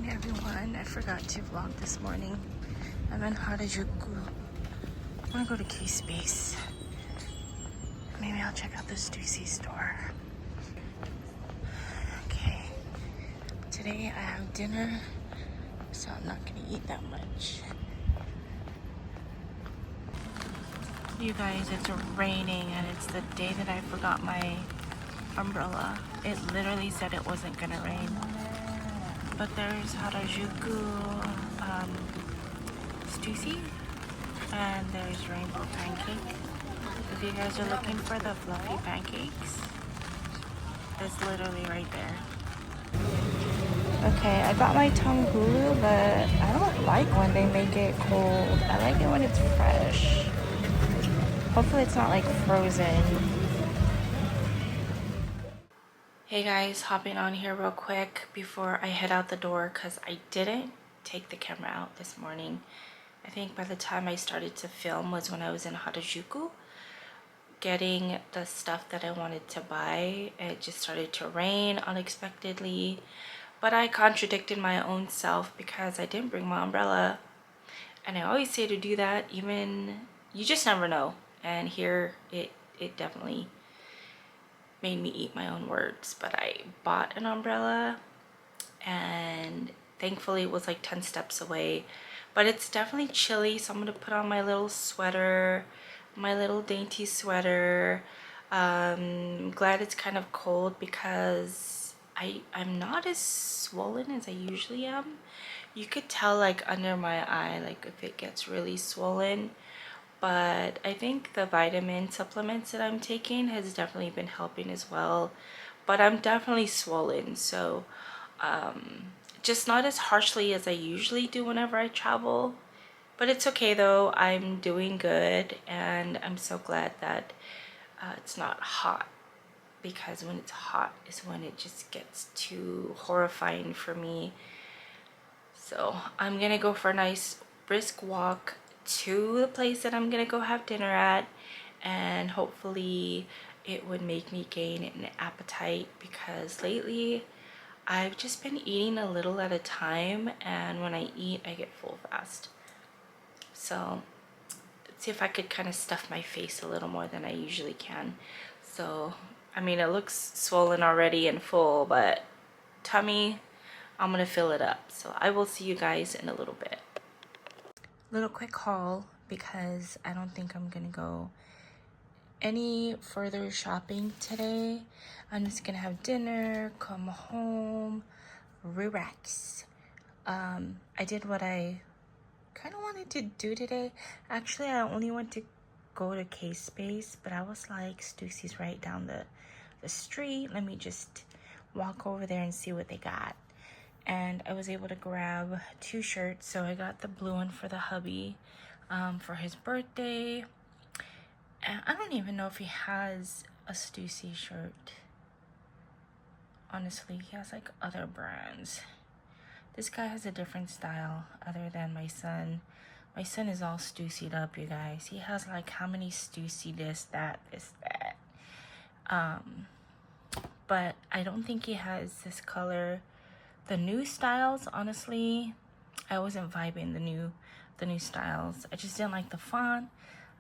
Hey everyone, I forgot to vlog this morning. I'm in Harajuku. I want to go to K-Space. Maybe I'll check out the Stussy store. Okay, today I have dinner, so I'm not gonna eat that much. You guys, it's raining and it's the day that I forgot my umbrella. It literally said it wasn't gonna rain. But there's Harajuku Stussy, and there's rainbow pancake. If you guys are looking for the fluffy pancakes, it's literally right there. Okay, I got my tanghulu, but I don't like when they make it cold. I like it when it's fresh. Hopefully it's not like frozen. Hey guys, hopping on here real quick before I head out the door because I didn't take the camera out this morning. I think by the time I started to film was when I was in Harajuku getting the stuff that I wanted to buy. It just started to rain unexpectedly, but I contradicted my own self because I didn't bring my umbrella, and I always say to do that. Even you just never know, and here it definitely made me eat my own words. But I bought an umbrella and thankfully it was like 10 steps away, but it's definitely chilly, so I'm gonna put on my little sweater, my little dainty sweater. I'm glad it's kind of cold because I'm not as swollen as I usually am. You could tell like under my eye, like if it gets really swollen, but I think the vitamin supplements that I'm taking has definitely been helping as well. But I'm definitely swollen, so just not as harshly as I usually do whenever I travel. But it's okay though, I'm doing good, and I'm so glad that it's not hot, because when it's hot is when it just gets too horrifying for me. So I'm gonna go for a nice brisk walk to the place that I'm gonna go have dinner at, and hopefully it would make me gain an appetite, because lately I've just been eating a little at a time, and when I eat I get full fast. So let's see if I could kind of stuff my face a little more than I usually can. So I mean, it looks swollen already and full, but tummy, I'm gonna fill it up. So I will see you guys in a little bit. Little quick haul, because I don't think I'm gonna go any further shopping today. I'm just gonna have dinner, come home, relax. I did what I kind of wanted to do today. Actually, I only went to go to K-Space, but I was like, Stussy's right down the street. Let me just walk over there and see what they got. And I was able to grab 2 shirts. So I got the blue one for the hubby for his birthday. And I don't even know if he has a Stussy shirt. Honestly, he has like other brands. This guy has a different style other than my son. My son is all Stussied up, you guys. He has like how many Stussy this, that. But I don't think he has this color. The new styles, honestly, I wasn't vibing the new styles. I just didn't like the font.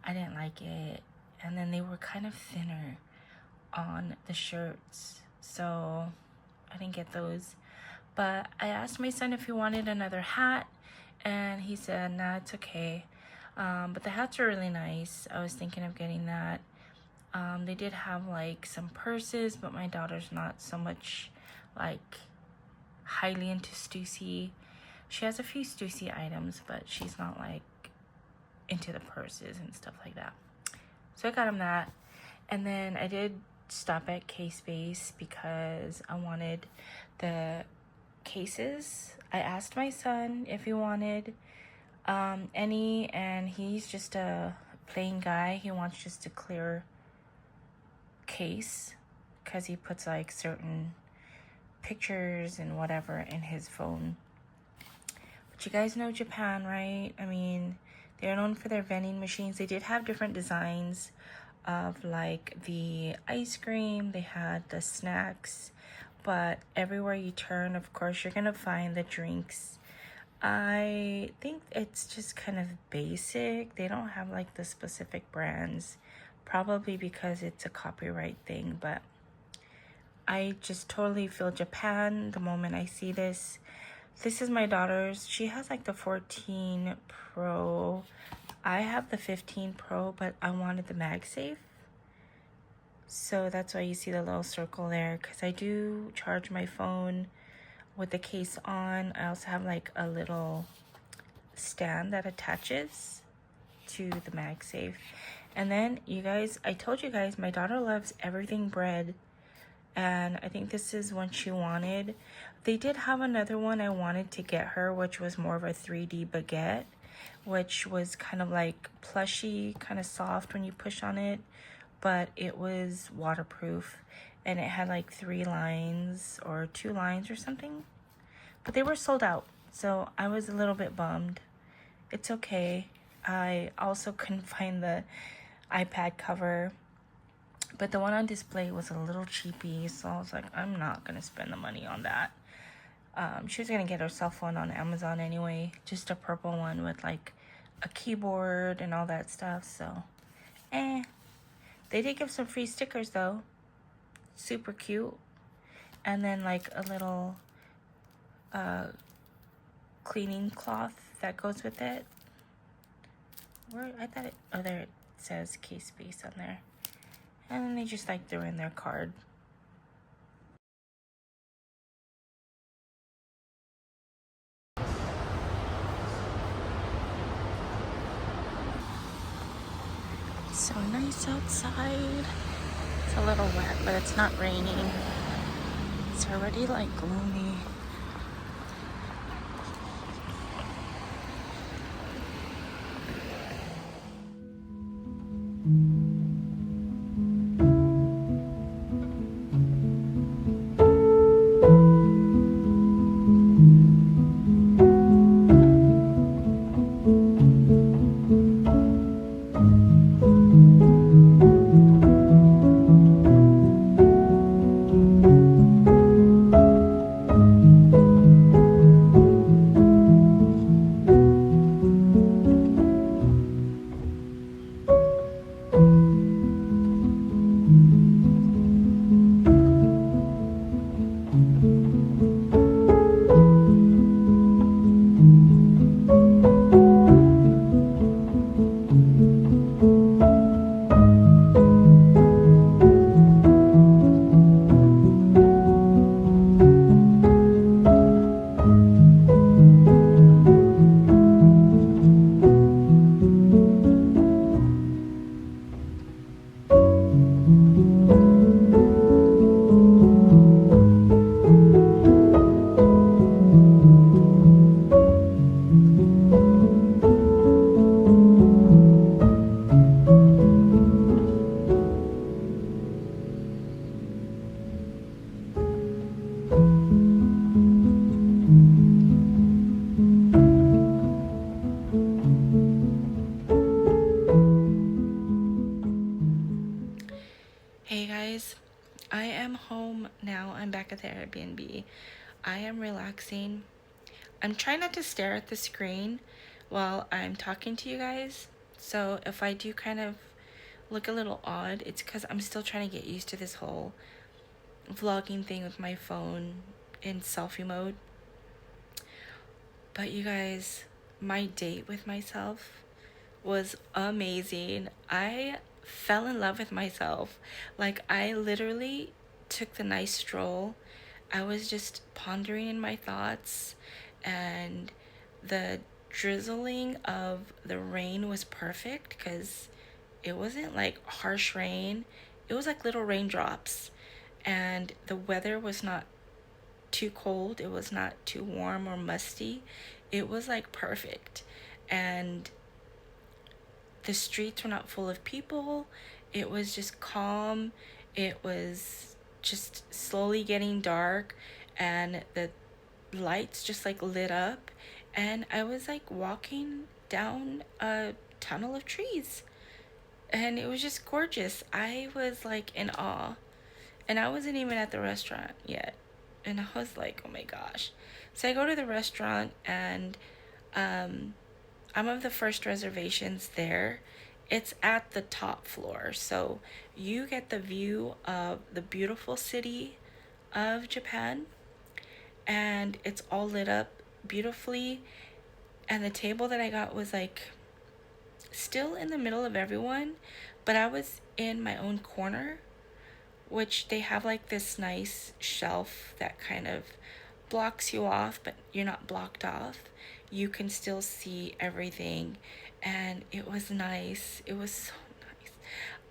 I didn't like it. And then they were kind of thinner on the shirts, so I didn't get those. But I asked my son if he wanted another hat, and he said, nah, it's okay. But the hats are really nice. I was thinking of getting that. They did have like some purses, but my daughter's not so much like highly into Stussy. She has a few Stussy items, but she's not like into the purses and stuff like that. So I got him that. And then I did stop at K-Space because I wanted the cases. I asked my son if he wanted any, and he's just a plain guy. He wants just a clear case because he puts like certain pictures and whatever in his phone. But you guys know Japan, right? I mean, they're known for their vending machines. They did have different designs of like the ice cream. They had the snacks, but everywhere you turn, of course, you're gonna find the drinks. I think it's just kind of basic. They don't have like the specific brands, probably because it's a copyright thing, but I just totally feel Japan the moment I see this. This is my daughter's. She has like the 14 Pro. I have the 15 Pro, but I wanted the MagSafe. So that's why you see the little circle there, because I do charge my phone with the case on. I also have like a little stand that attaches to the MagSafe. And then you guys, I told you guys my daughter loves everything bread, and I think this is one she wanted. They did have another one I wanted to get her, which was more of a 3D baguette, which was kind of like plushy, kind of soft when you push on it, but it was waterproof, and it had like 3 lines or 2 lines or something, but they were sold out, so I was a little bit bummed. It's okay. I also couldn't find the iPad cover, but the one on display was a little cheapy, so I was like, I'm not gonna spend the money on that. She was gonna get her cell phone on Amazon anyway, just a purple one with like a keyboard and all that stuff, so they did give some free stickers though, super cute, and then like a little cleaning cloth that goes with it. Where I thought it, oh, there it says case space on there. And then they just like threw in their card. It's so nice outside. It's a little wet, but it's not raining. It's already like gloomy. Hey guys, I am home now. I'm back at the Airbnb. I am relaxing. I'm trying not to stare at the screen while I'm talking to you guys. So if I do kind of look a little odd, it's because I'm still trying to get used to this whole vlogging thing with my phone in selfie mode. But you guys, my date with myself was amazing. I fell in love with myself. Like, I literally took the nice stroll. I was just pondering in my thoughts, and the drizzling of the rain was perfect because it wasn't like harsh rain. It was like little raindrops, and the weather was not too cold. It was not too warm or musty. It was like perfect. And the streets were not full of people. It was just calm. It was just slowly getting dark, and the lights just like lit up, and I was like walking down a tunnel of trees, and it was just gorgeous. I was like in awe, and I wasn't even at the restaurant yet. And I was like, oh my gosh. So I go to the restaurant, and I'm of the first reservations there. It's at the top floor, so you get the view of the beautiful city of Japan, and it's all lit up beautifully. And the table that I got was like still in the middle of everyone, but I was in my own corner, which they have like this nice shelf that kind of blocks you off, but you're not blocked off. You can still see everything, and it was nice. It was so nice.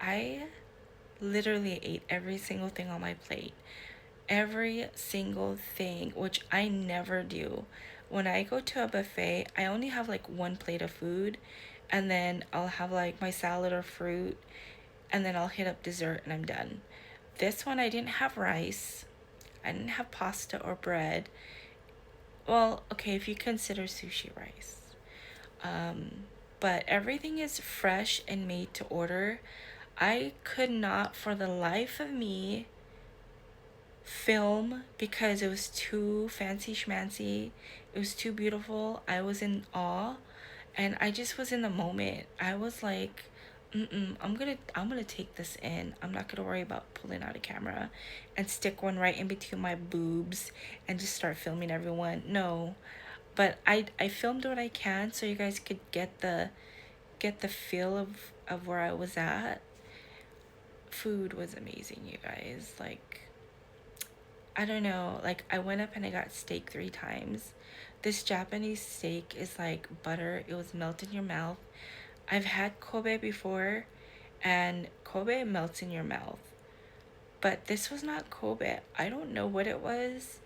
I literally ate every single thing on my plate. Every single thing, which I never do. When I go to a buffet, I only have like one plate of food, and then I'll have like my salad or fruit, and then I'll hit up dessert and I'm done. This one, I didn't have rice, I didn't have pasta or bread. Well, okay, if you consider sushi rice. But everything is fresh and made to order. I could not, for the life of me, film because it was too fancy schmancy. It was too beautiful. I was in awe, and I just was in the moment. I was like, I'm gonna take this in. I'm not gonna worry about pulling out a camera and stick one right in between my boobs and just start filming everyone. No, but I filmed what I can so you guys could get the feel of where I was at. Food was amazing, you guys. Like, I don't know, like I went up and I got steak 3 times. This Japanese steak is like butter. It was melt in your mouth. I've had Kobe before, and Kobe melts in your mouth. But this was not Kobe. I don't know what it was,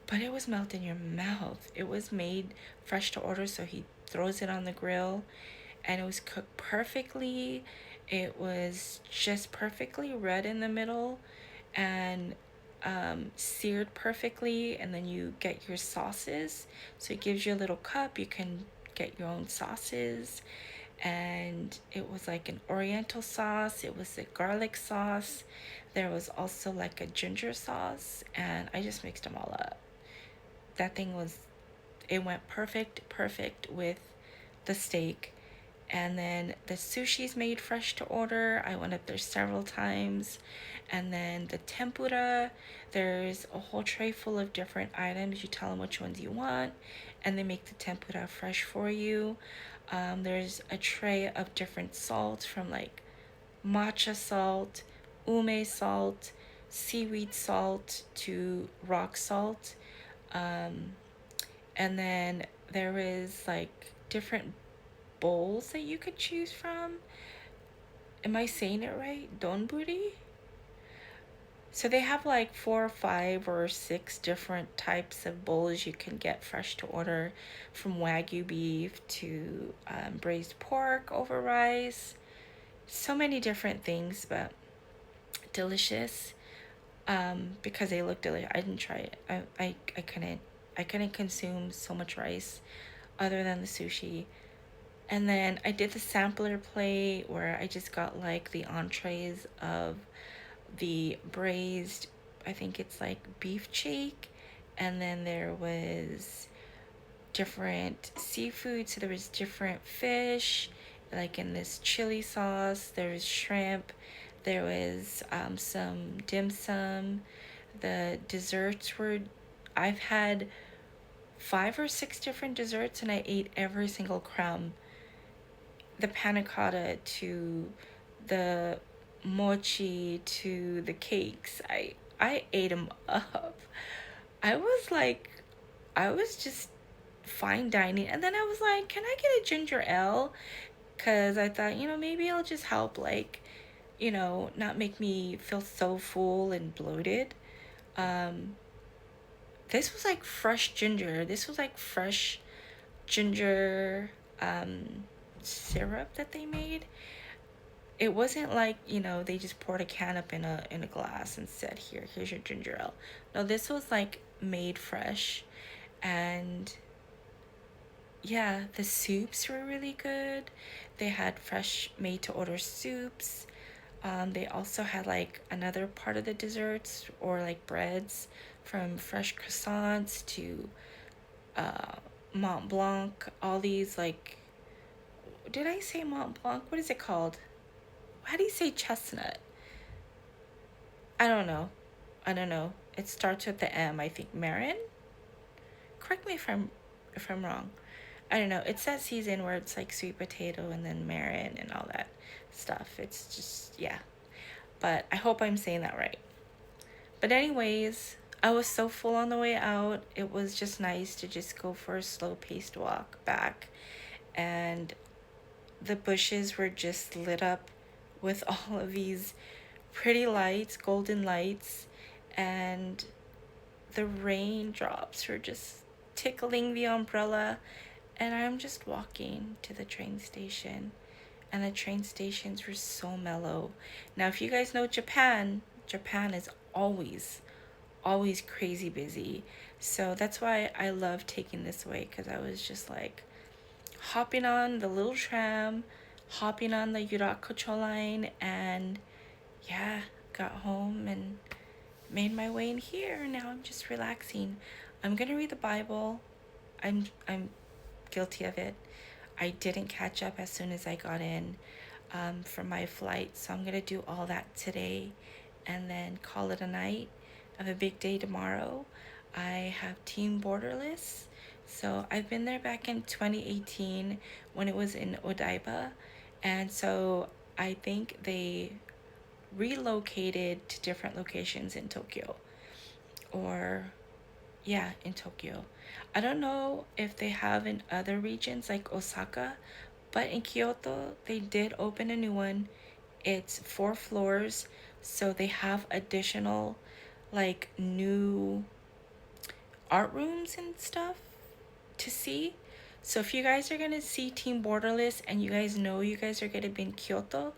but it was melt in your mouth. It was made fresh to order, so he throws it on the grill, and it was cooked perfectly. It was just perfectly red in the middle, and seared perfectly. And then you get your sauces, so it gives you a little cup. You can get your own sauces, and it was like an oriental sauce, it was a garlic sauce, there was also like a ginger sauce, and I just mixed them all up. That thing was, it went perfect with the steak. And then the sushi's made fresh to order. I went up there several times. And then the tempura, there's a whole tray full of different items. You tell them which ones you want, and they make the tempura fresh for you. There's a tray of different salts, from like matcha salt, ume salt, seaweed salt, to rock salt. And then there is like different bowls that you could choose from. Am I saying it right? Donburi? So they have like 4 or 5 or 6 different types of bowls you can get fresh to order, from Wagyu beef to braised pork over rice. So many different things, but delicious. Because they look delicious. I didn't try it. I couldn't consume so much rice other than the sushi. And then I did the sampler plate, where I just got like the entrees of the braised, I think it's like beef cheek, and then there was different seafood. So there was different fish, like in this chili sauce. There was shrimp. There was some dim sum. The desserts were, I've had 5 or 6 different desserts, and I ate every single crumb. The panna cotta to the mochi to the cakes. I ate them up. I was like, I was just fine dining. And then I was like, can I get a ginger ale? Because I thought, maybe it'll just help, like, not make me feel so full and bloated. This was like fresh ginger. This was like fresh ginger syrup that they made. It wasn't like, they just poured a can up in a glass and said, here's your ginger ale. No, this was like made fresh. And yeah, the soups were really good. They had fresh made to order soups. They also had like another part of the desserts, or like breads, from fresh croissants to Mont Blanc, all these, like, did I say Mont Blanc? What is it called? How do you say chestnut? I don't know. It starts with the M, I think. Marin? Correct me if I'm wrong. I don't know. It's that season where it's like sweet potato and then marin and all that stuff. It's just, yeah. But I hope I'm saying that right. But anyways, I was so full on the way out. It was just nice to just go for a slow paced walk back. And the bushes were just lit up with all of these pretty lights, golden lights, and the raindrops were just tickling the umbrella. And I'm just walking to the train station, and the train stations were so mellow. Now, if you guys know Japan, Japan is always crazy busy. So that's why I love taking this way, because I was just like hopping on the little tram, hopping on the Yurakucho line, and yeah, got home and made my way in here. Now I'm just relaxing. I'm gonna read the Bible. I'm guilty of it. I didn't catch up as soon as I got in from my flight, so I'm gonna do all that today and then call it a night. I have a big day tomorrow. I have Team Borderless. So I've been there back in 2018 when it was in Odaiba, and so I think they relocated to different locations in Tokyo, or yeah, in Tokyo. I don't know if they have in other regions like Osaka, but in Kyoto they did open a new one. It's 4 floors, so they have additional like new art rooms and stuff to see. So if you guys are gonna see Team Borderless and you guys know you guys are gonna be in Kyoto,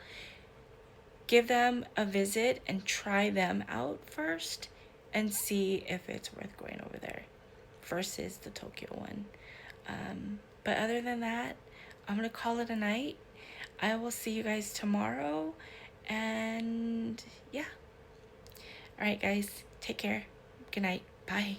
give them a visit and try them out first and see if it's worth going over there versus the Tokyo one. But other than that, I'm gonna call it a night. I will see you guys tomorrow, and yeah. All right, guys, take care. Good night. Bye.